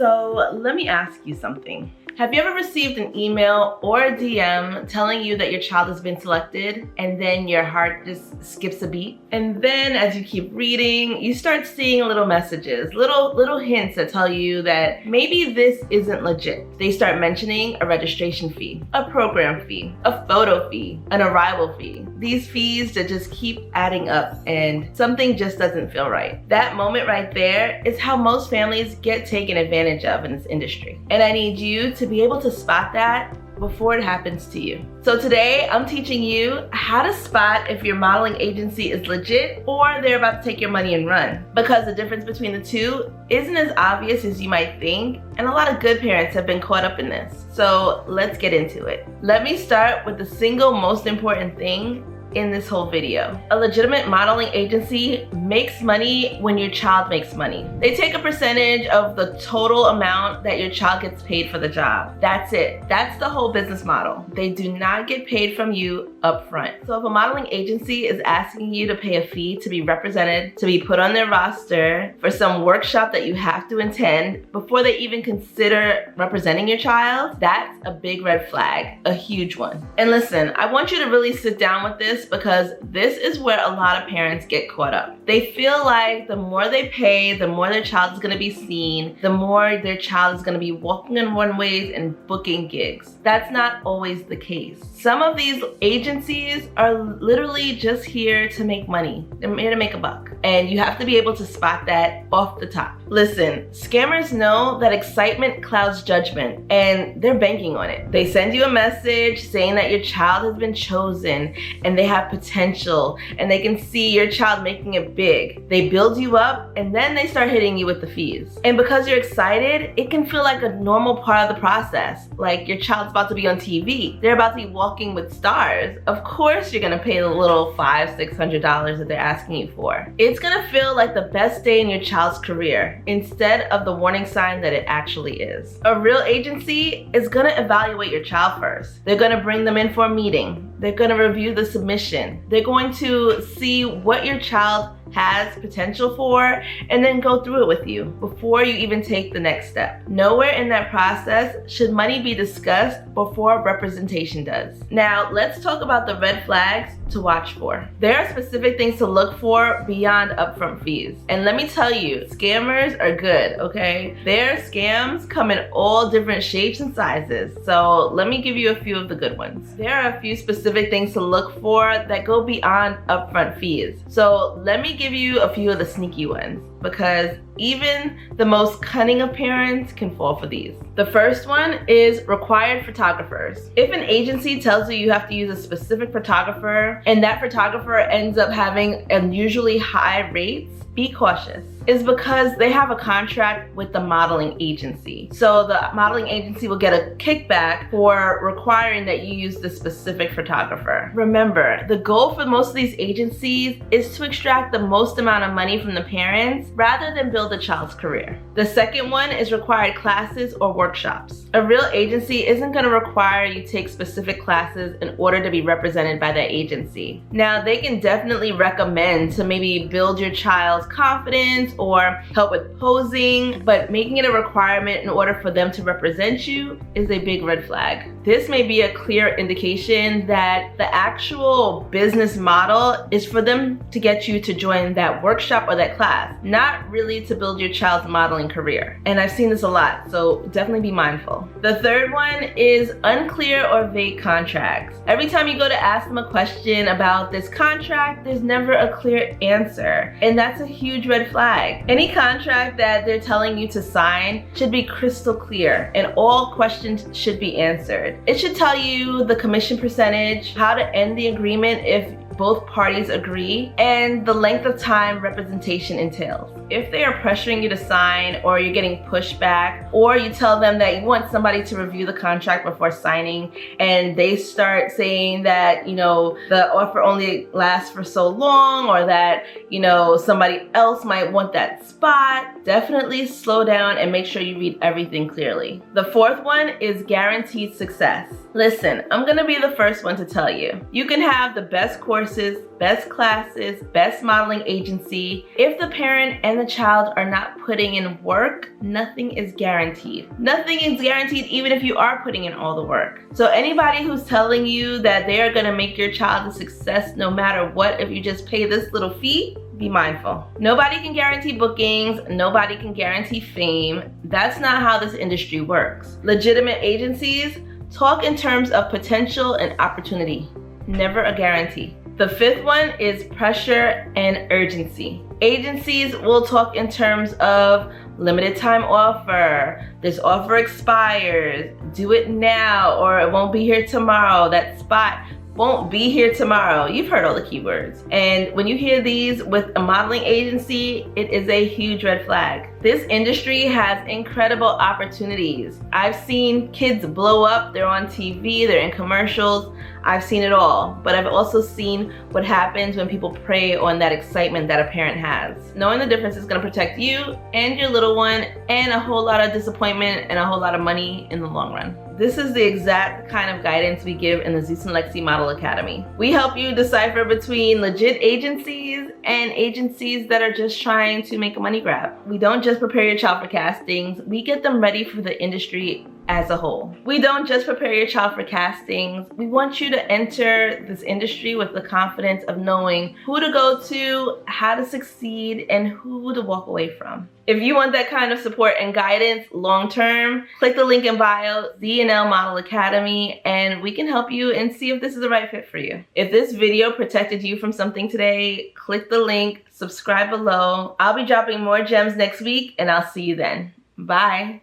So let me ask you something. Have you ever received an email or a DM telling you that your child has been selected and then your heart just skips a beat? And then as you keep reading, you start seeing little messages, little hints that tell you that maybe this isn't legit. They start mentioning a registration fee, a program fee, a photo fee, an arrival fee. These fees that just keep adding up and something just doesn't feel right. That moment right there is how most families get taken advantage of in this industry. And I need you to be able to spot that before it happens to you. So today I'm teaching you how to spot if your modeling agency is legit or they're about to take your money and run. Because the difference between the two isn't as obvious as you might think, and a lot of good parents have been caught up in this. So let's get into it. Let me start with the single most important thing in this whole video. A legitimate modeling agency makes money when your child makes money. They take a percentage of the total amount that your child gets paid for the job. That's it. That's the whole business model. They do not get paid from you up front. So if a modeling agency is asking you to pay a fee to be represented, to be put on their roster for some workshop that you have to attend before they even consider representing your child, that's a big red flag, a huge one. And listen, I want you to really sit down with this because this is where a lot of parents get caught up. They feel like the more they pay, the more their child is going to be seen, the more their child is going to be walking on runways and booking gigs. That's not always the case. Some of these agencies are literally just here to make money. They're here to make a buck. And you have to be able to spot that off the top. Listen, scammers know that excitement clouds judgment and they're banking on it. They send you a message saying that your child has been chosen and they have potential and they can see your child making it big. They build you up and then they start hitting you with the fees. And because you're excited, it can feel like a normal part of the process. Like your child's about to be on TV. They're about to be walking with stars. Of course you're gonna pay the little $500-600 that they're asking you for. It's gonna feel like the best day in your child's career instead of the warning sign that it actually is. A real agency is gonna evaluate your child first. They're gonna bring them in for a meeting. They're gonna review the submission. They're going to see what your child has potential for and then go through it with you before you even take the next step. Nowhere in that process should money be discussed before representation does. Now, let's talk about the red flags to watch for. There are specific things to look for beyond upfront fees. And let me tell you, scammers are good, okay? Their scams come in all different shapes and sizes. So let me give you a few of the good ones. There are a few specific things to look for that go beyond upfront fees. So let me give you a few of the sneaky ones, because even the most cunning of parents can fall for these. The first one is required photographers. If an agency tells you you have to use a specific photographer and that photographer ends up having unusually high rates, be cautious. Is because they have a contract with the modeling agency. So the modeling agency will get a kickback for requiring that you use the specific photographer. Remember, the goal for most of these agencies is to extract the most amount of money from the parents rather than build a child's career. The second one is required classes or workshops. A real agency isn't going to require you take specific classes in order to be represented by that agency. Now, they can definitely recommend to maybe build your child's confidence or help with posing, but making it a requirement in order for them to represent you is a big red flag. This may be a clear indication that the actual business model is for them to get you to join that workshop or that class, not really to build your child's modeling career. And I've seen this a lot, so definitely be mindful. The third one is unclear or vague contracts. Every time you go to ask them a question about this contract, there's never a clear answer, and that's a huge red flag. Any contract that they're telling you to sign should be crystal clear and all questions should be answered. It should tell you the commission percentage, how to end the agreement if both parties agree, and the length of time representation entails. If they are pressuring you to sign, or you're getting pushback, or you tell them that you want somebody to review the contract before signing and they start saying that, the offer only lasts for so long, or that, somebody else might want that spot, definitely slow down and make sure you read everything clearly. The fourth one is guaranteed success. Listen, I'm gonna be the first one to tell you. You can have the best course courses, best classes, best modeling agency. If the parent and the child are not putting in work, nothing is guaranteed. Nothing is guaranteed even if you are putting in all the work. So anybody who's telling you that they are gonna make your child a success no matter what if you just pay this little fee, be mindful. Nobody can guarantee bookings, nobody can guarantee fame. That's not how this industry works. Legitimate agencies talk in terms of potential and opportunity, never a guarantee. The fifth one is pressure and urgency. Agencies will talk in terms of limited time offer, this offer expires, do it now or it won't be here tomorrow, that spot won't be here tomorrow. You've heard all the keywords. And when you hear these with a modeling agency, it is a huge red flag. This industry has incredible opportunities. I've seen kids blow up, they're on TV, they're in commercials. I've seen it all, but I've also seen what happens when people prey on that excitement that a parent has. Knowing the difference is gonna protect you and your little one and a whole lot of disappointment and a whole lot of money in the long run. This is the exact kind of guidance we give in the Zeus and Lexi Model Academy. We help you decipher between legit agencies and agencies that are just trying to make a money grab. We don't just prepare your child for castings, we get them ready for the industry as a whole. We don't just prepare your child for castings, we want you to enter this industry with the confidence of knowing who to go to, how to succeed, and who to walk away from. If you want that kind of support and guidance long term, click the link in bio, Z&L Model Academy, and we can help you and see if this is the right fit for you. If this video protected you from something today, click the link, subscribe below. I'll be dropping more gems next week, and I'll see you then. Bye.